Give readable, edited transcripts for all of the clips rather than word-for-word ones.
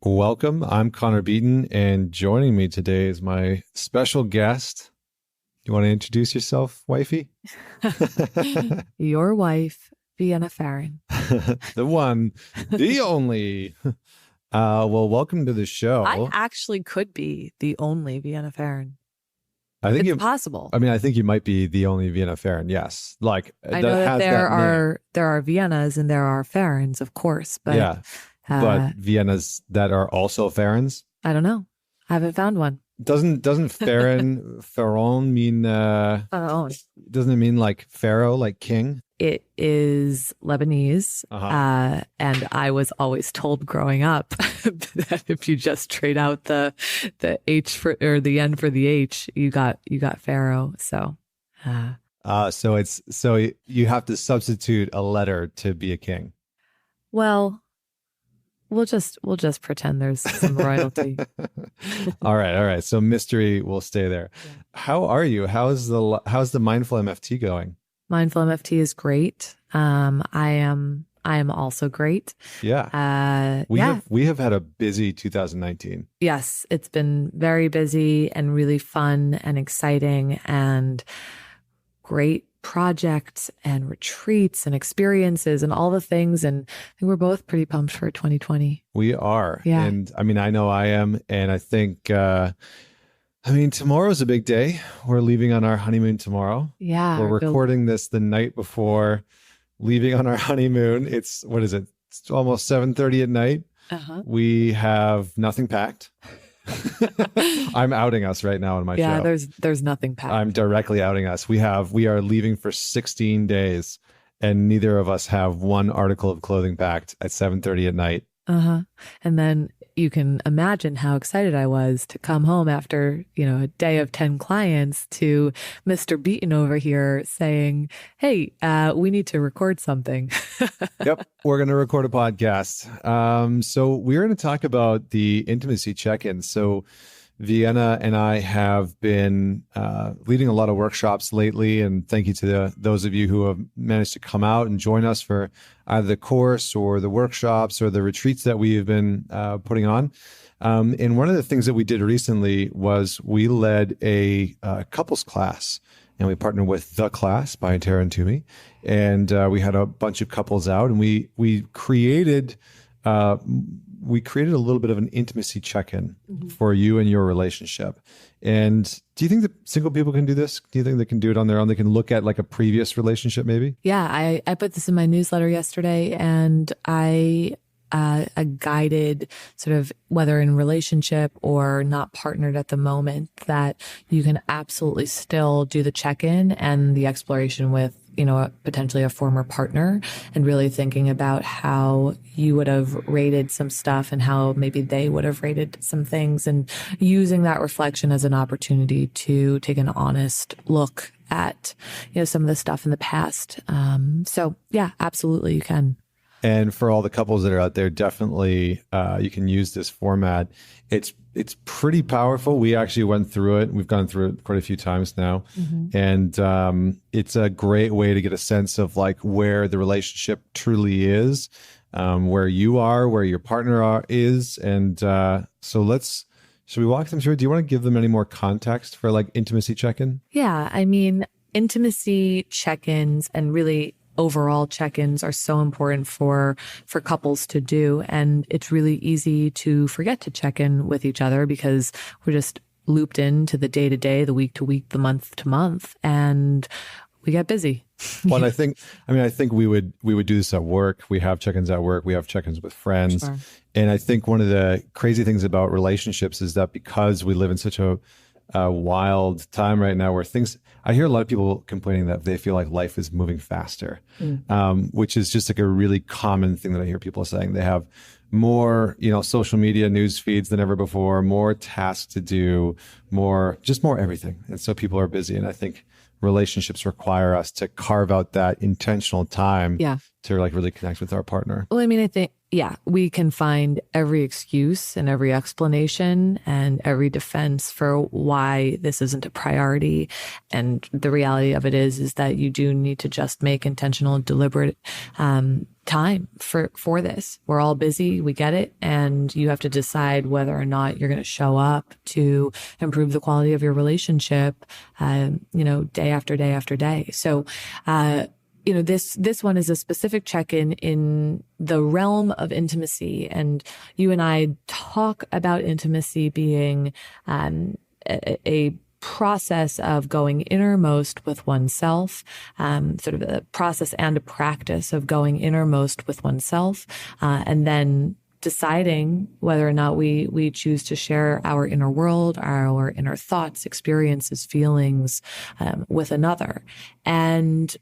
Welcome. I'm Connor Beaton, and joining me today is my special guest. You want to introduce yourself, wifey? Your wife, Vienna Pharaon. The one, the only. Well, welcome to the show. I actually could be the only Vienna Pharaon. I think it's possible. I think you might be the only Vienna Pharaon. Yes, I know that there are Viennas and there are Pharaons, of course, but yeah. But Viennas that are also Pharaons? I don't know. I haven't found one. Doesn't Pharaon mean Pharaon. Doesn't it mean like pharaoh, like king? It is Lebanese. And I was always told growing up that if you just trade out the H for or the N for the H, you got pharaoh. So so you have to substitute a letter to be a king. Well, We'll just pretend there's some royalty. All right. So mystery will stay there. Yeah. How are you? How's the Mindful MFT going? Mindful MFT is great. I am also great. Yeah. We have had a busy 2019. Yes, it's been very busy and really fun and exciting and great projects and retreats and experiences and all the things. And I think we're both pretty pumped for 2020. We are. Yeah. And I know I am. And I think, tomorrow's a big day. We're leaving on our honeymoon tomorrow. Yeah. We're recording this the night before leaving on our honeymoon. It's almost 7:30 at night. We have nothing packed. I'm outing us right now on my show. Yeah, there's nothing packed. I'm directly outing us. We are leaving for 16 days and neither of us have one article of clothing packed at 7:30 at night. And then you can imagine how excited I was to come home after, a day of 10 clients to Mr. Beaton over here saying, hey, we need to record something. Yep. We're going to record a podcast. So we're going to talk about the intimacy check-in. So Vienna and I have been leading a lot of workshops lately, and thank you to those of you who have managed to come out and join us for either the course or the workshops or the retreats that we've been putting on. And one of the things that we did recently was we led a couples class, and we partnered with The Class by Tara and Toomey, and we had a bunch of couples out, and we created a little bit of an intimacy check-in for you and your relationship. And do you think that single people can do this? Do you think they can do it on their own? They can look at like a previous relationship maybe? Yeah, I put this in my newsletter yesterday, and a guided sort of whether in relationship or not partnered at the moment, that you can absolutely still do the check-in and the exploration with potentially a former partner, and really thinking about how you would have rated some stuff and how maybe they would have rated some things, and using that reflection as an opportunity to take an honest look at, some of the stuff in the past. So yeah, absolutely you can. And for all the couples that are out there, definitely you can use this format. It's pretty powerful. We actually went through it. We've gone through it quite a few times now. And it's a great way to get a sense of like where the relationship truly is, where you are, where your partner is. And should we walk them through it? Do you want to give them any more context for like intimacy check-in? Yeah, intimacy check-ins and really overall check-ins are so important for couples to do. And it's really easy to forget to check in with each other because we're just looped into the day-to-day, the week-to-week, the month-to-month, and we get busy. Well, I think we would do this at work. We have check-ins at work. We have check-ins with friends. Sure. And I think one of the crazy things about relationships is that because we live in such a wild time right now where I hear a lot of people complaining that they feel like life is moving faster, which is just like a really common thing that I hear people saying. They have more, social media news feeds than ever before, more tasks to do, more everything. And so people are busy. And I think relationships require us to carve out that intentional time to like really connect with our partner? Well, I mean, I think, yeah, we can find every excuse and every explanation and every defense for why this isn't a priority. And the reality of it is that you do need to just make intentional, deliberate, time for this. We're all busy. We get it. And you have to decide whether or not you're going to show up to improve the quality of your relationship, day after day after day. So, this one is a specific check-in in the realm of intimacy. And you and I talk about intimacy being a process of going innermost with oneself, sort of a process and a practice of going innermost with oneself, and then deciding whether or not we choose to share our inner world, our inner thoughts, experiences, feelings with another. And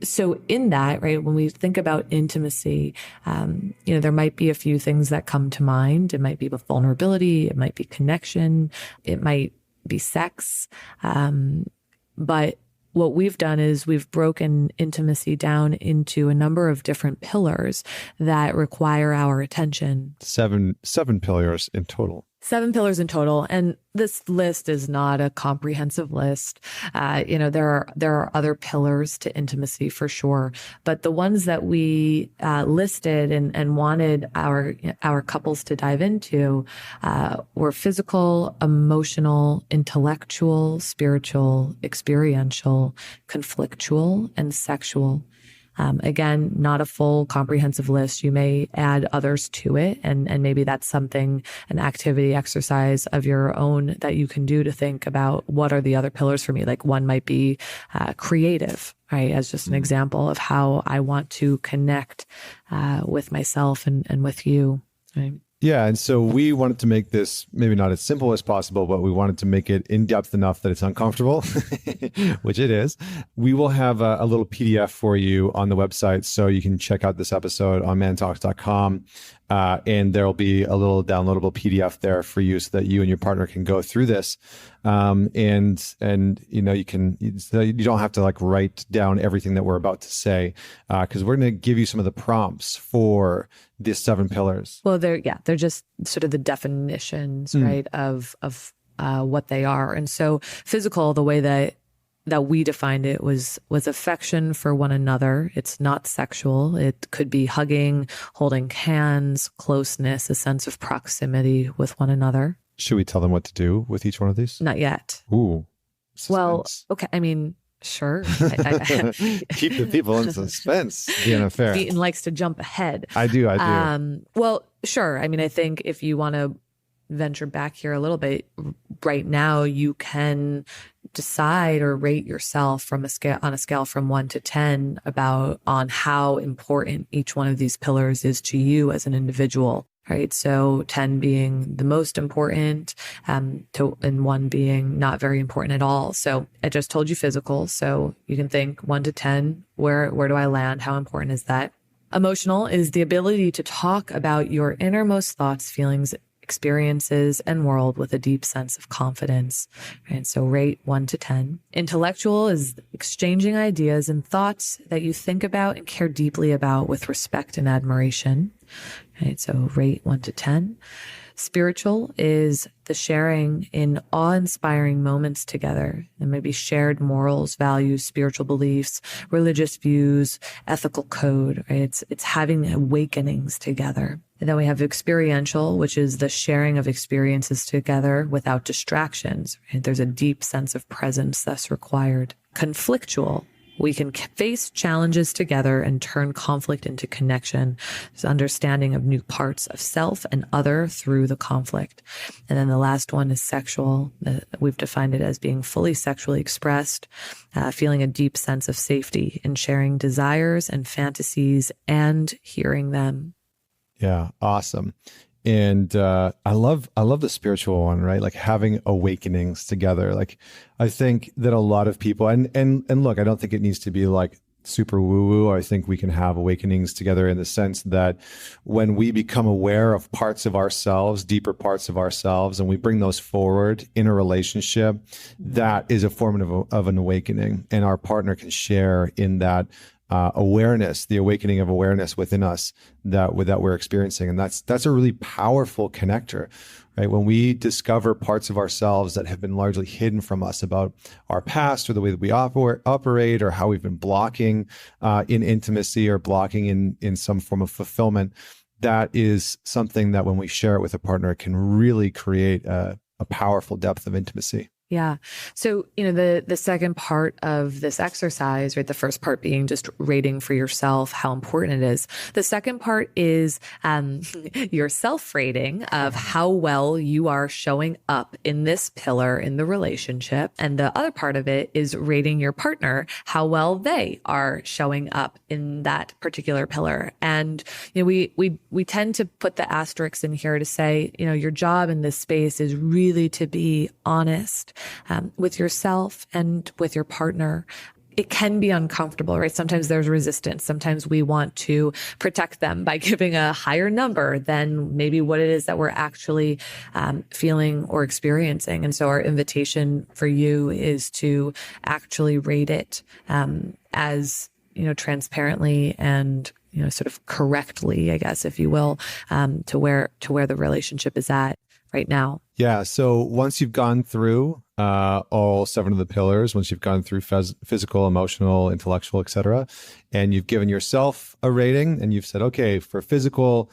so in that, right, when we think about intimacy, there might be a few things that come to mind. It might be vulnerability. It might be connection. It might be sex. But what we've done is we've broken intimacy down into a number of different pillars that require our attention. Seven pillars in total. 7 pillars in total. And this list is not a comprehensive list. There are other pillars to intimacy for sure. But the ones that we listed and wanted our couples to dive into were physical, emotional, intellectual, spiritual, experiential, conflictual, and sexual. Again, not a full comprehensive list. You may add others to it. And maybe that's something, an activity exercise of your own that you can do to think about what are the other pillars for me. Like one might be creative, right? As just an example of how I want to connect with myself and with you, right? Yeah. And so we wanted to make this maybe not as simple as possible, but we wanted to make it in depth enough that it's uncomfortable, which it is. We will have a little PDF for you on the website. So you can check out this episode on mantalks.com. And there'll be a little downloadable PDF there for you so that you and your partner can go through this. You don't have to like write down everything that we're about to say, because we're going to give you some of the prompts for these 7 pillars. Well, they're just sort of the definitions, right, of what they are. And so physical, the way that we defined it was affection for one another. It's not sexual. It could be hugging, holding hands, closeness, a sense of proximity with one another. Should we tell them what to do with each one of these? Not yet. Ooh. Suspense. Well, okay. I mean, sure. Keep the people in suspense, Vienna Pharaon. Beaton likes to jump ahead. I do. Well, sure. I mean, I think if you want to venture back here a little bit, right now you can decide or rate yourself on a scale from 1 to 10 on how important each one of these pillars is to you as an individual. Right. So 10 being the most important, and 1 being not very important at all. So I just told you physical. So you can think 1 to 10, where do I land? How important is that? Emotional is the ability to talk about your innermost thoughts, feelings, experiences, and world with a deep sense of confidence. Right? So rate 1 to 10. Intellectual is exchanging ideas and thoughts that you think about and care deeply about with respect and admiration. Right? So rate 1 to 10. Spiritual is the sharing in awe-inspiring moments together. There may be shared morals, values, spiritual beliefs, religious views, ethical code. Right? It's having awakenings together. And then we have experiential, which is the sharing of experiences together without distractions. Right? There's a deep sense of presence that's required. Conflictual. We can face challenges together and turn conflict into connection. There's understanding of new parts of self and other through the conflict. And then the last one is sexual. We've defined it as being fully sexually expressed, feeling a deep sense of safety in sharing desires and fantasies and hearing them. Yeah. Awesome. And I love the spiritual one, right? Like having awakenings together. Like I think that a lot of people, and look, I don't think it needs to be like super woo-woo. I think we can have awakenings together in the sense that when we become aware of parts of ourselves, deeper parts of ourselves, and we bring those forward in a relationship, that is a form of an awakening. And our partner can share in that awareness, the awakening of awareness within us that we're experiencing. And that's a really powerful connector, right? When we discover parts of ourselves that have been largely hidden from us about our past or the way that we operate or how we've been blocking in intimacy or blocking in some form of fulfillment, that is something that when we share it with a partner, it can really create a powerful depth of intimacy. Yeah. So, the second part of this exercise, right? The first part being just rating for yourself how important it is. The second part is your self-rating of how well you are showing up in this pillar in the relationship. And the other part of it is rating your partner how well they are showing up in that particular pillar. And, we tend to put the asterisks in here to say, your job in this space is really to be honest with yourself and with your partner. It can be uncomfortable, right? Sometimes there's resistance. Sometimes we want to protect them by giving a higher number than maybe what it is that we're actually feeling or experiencing. And so our invitation for you is to actually rate it as, transparently and sort of correctly, I guess, if you will, to where the relationship is at right now. Yeah. So once you've gone through all 7 of the pillars, once you've gone through physical, emotional, intellectual, etc., and you've given yourself a rating, and you've said, okay, for physical,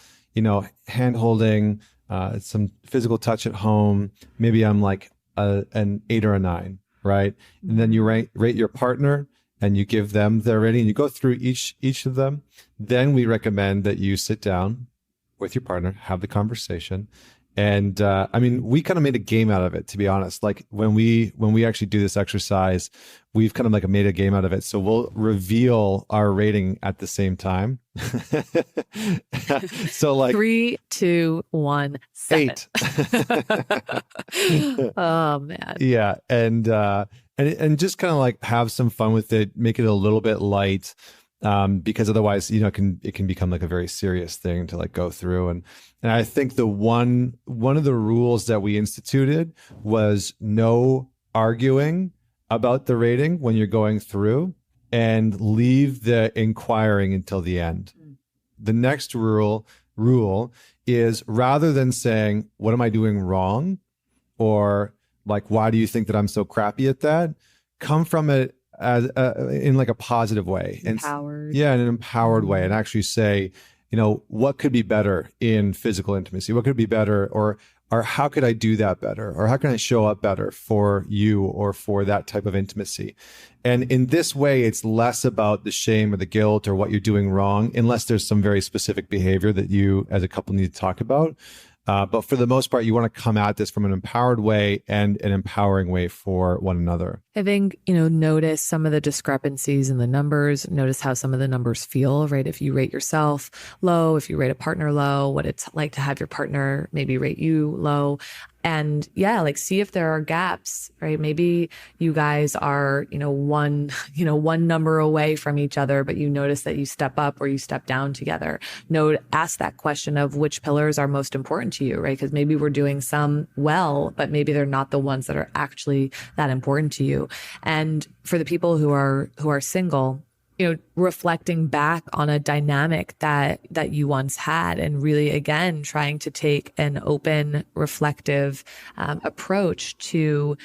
hand holding, some physical touch at home, maybe I'm like an 8 or a 9, right? And then you rate your partner, and you give them their rating, and you go through each of them. Then we recommend that you sit down with your partner, have the conversation. And we kind of made a game out of it, to be honest. Like when we actually do this exercise, we've kind of like made a game out of it. So we'll reveal our rating at the same time. So like 3, 2, 1, 7. 8. Oh man. Yeah. And just kind of like have some fun with it, make it a little bit light. Because otherwise, it can become like a very serious thing to like go through. And I think one of the rules that we instituted was no arguing about the rating when you're going through, and leave the inquiring until the end. The next rule is, rather than saying, what am I doing wrong? Or like, why do you think that I'm so crappy at that? Come from it as in like a positive way, empowered. In an empowered way, and actually say, what could be better in physical intimacy? What could be better, or how could I do that better, or how can I show up better for you or for that type of intimacy? And in this way, it's less about the shame or the guilt or what you're doing wrong, unless there's some very specific behavior that you as a couple need to talk about. But for the most part, you want to come at this from an empowered way and an empowering way for one another. I think, notice some of the discrepancies in the numbers. Notice how some of the numbers feel, right? If you rate yourself low, if you rate a partner low, what it's like to have your partner maybe rate you low. And see if there are gaps, right? Maybe you guys are, one number away from each other, but you notice that you step up or you step down together. Ask that question of which pillars are most important to you, right? Because maybe we're doing some well, but maybe they're not the ones that are actually that important to you. And for the people who are single, reflecting back on a dynamic that you once had, and really, again, trying to take an open, reflective approach to,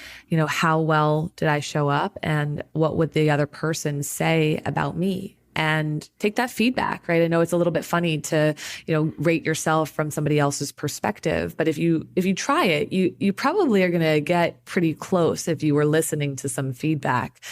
how well did I show up, and what would the other person say about me? And take that feedback, right? I know it's a little bit funny to, rate yourself from somebody else's perspective, but if you try it, you probably are going to get pretty close if you were listening to some feedback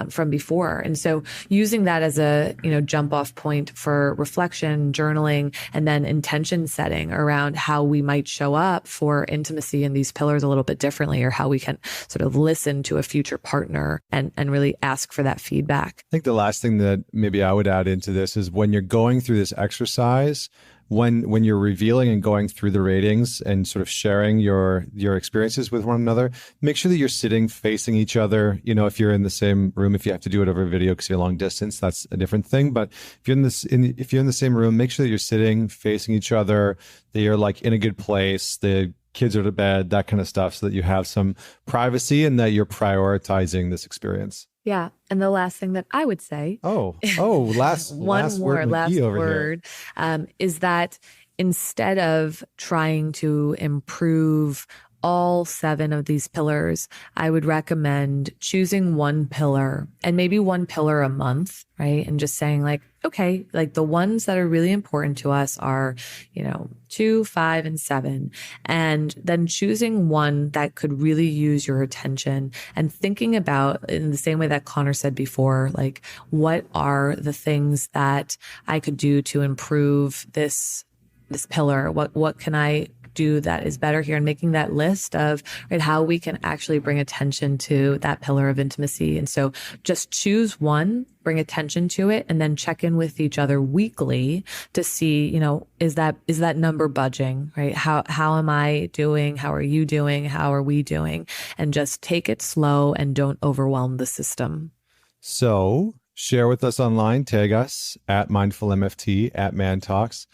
from before. And so using that as a, jump off point for reflection, journaling, and then intention setting around how we might show up for intimacy in these pillars a little bit differently, or how we can sort of listen to a future partner and really ask for that feedback. I think the last thing that maybe I would add into this is, when you're going through this exercise, when you're revealing and going through the ratings and sort of sharing your experiences with one another, make sure that you're sitting facing each other. If you're in the same room, if you have to do it over video because you're long distance, that's a different thing. But if you're in the same room, make sure that you're sitting facing each other, that you're like in a good place, the kids are to bed, that kind of stuff, so that you have some privacy and that you're prioritizing this experience. Yeah. And the last thing that I would say, last one word more McGee last over here. word, is that instead of trying to improve all 7 of these pillars, I would recommend choosing one pillar and maybe one pillar a month, right? And just saying like, okay, like the ones that are really important to us are, 2, 5, and 7. And then choosing one that could really use your attention and thinking about in the same way that Connor said before, like, what are the things that I could do to improve this pillar? What can I do that is better here, and making that list of right how we can actually bring attention to that pillar of intimacy. And so just choose one, bring attention to it, and then check in with each other weekly to see, is that number budging, right? How am I doing? How are you doing? How are we doing? And just take it slow and don't overwhelm the system. So share with us online, tag us at MindfulMFT, at Man Talks.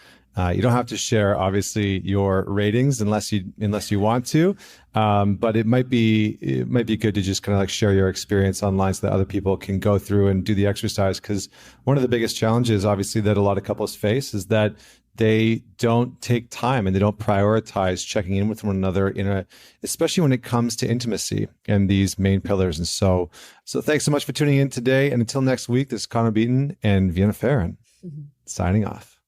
You don't have to share, obviously, your ratings unless you want to, but it might be good to just kind of like share your experience online so that other people can go through and do the exercise. Because one of the biggest challenges, obviously, that a lot of couples face is that they don't take time and they don't prioritize checking in with one another especially when it comes to intimacy and these main pillars. And so thanks so much for tuning in today. And until next week, this is Connor Beaton and Vienna Pharaon signing off.